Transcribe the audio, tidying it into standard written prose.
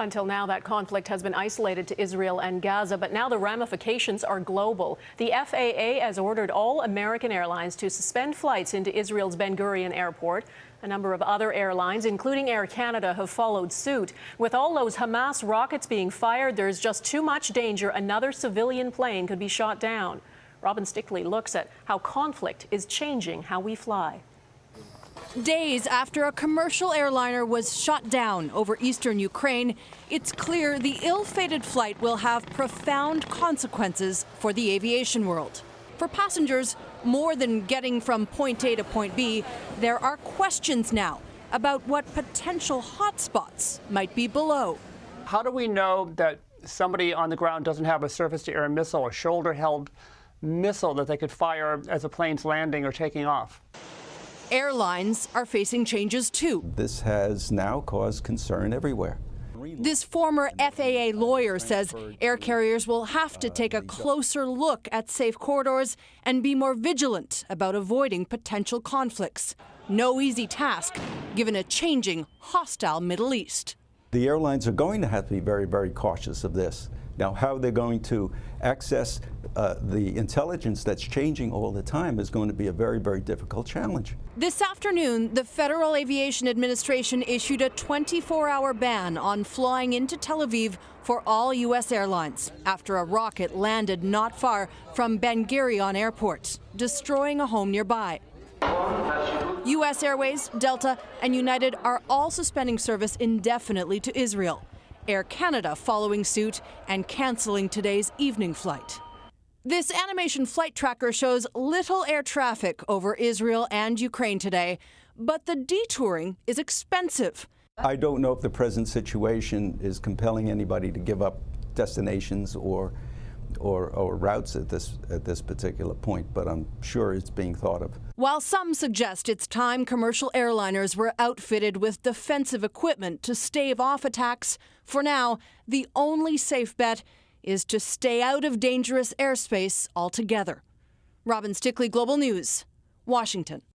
Until now, that conflict has been isolated to Israel and Gaza, but now the ramifications are global. The FAA has ordered all American airlines to suspend flights into Israel's Ben Gurion airport. A number of other airlines, including Air Canada, have followed suit. With all those Hamas rockets being fired, there's just too much danger another civilian plane could be shot down. Robin Stickley looks at how conflict is changing how we fly. Days after a commercial airliner was shot down over eastern Ukraine, it's clear the ill-fated flight will have profound consequences for the aviation world. For passengers, more than getting from point A to point B, there are questions now about what potential hotspots might be below. How do we know that somebody on the ground doesn't have a surface-to-air missile or shoulder-held missile that they could fire as a plane's landing or taking off? Airlines are facing changes too. This has now caused concern everywhere. This former FAA lawyer says air carriers will have to take a closer look at safe corridors and be more vigilant about avoiding potential conflicts. No easy task, given a changing, hostile Middle East. The airlines are going to have to be very, very cautious of this. Now, how they're going to access the intelligence that's changing all the time is going to be a very, very difficult challenge. This afternoon, the Federal Aviation Administration issued a 24-hour ban on flying into Tel Aviv for all U.S. airlines after a rocket landed not far from Ben Gurion Airport, destroying a home nearby. U.S. Airways, Delta, and United are all suspending service indefinitely to Israel. Air Canada following suit and canceling today's evening flight. This animation flight tracker shows little air traffic over Israel and Ukraine today, but the detouring is expensive. I don't know if the present situation is compelling anybody to give up destinations or routes at this particular point, but I'm sure it's being thought of. While some suggest it's time commercial airliners were outfitted with defensive equipment to stave off attacks, for now, the only safe bet is to stay out of dangerous airspace altogether. Robin Stickley, Global News, Washington.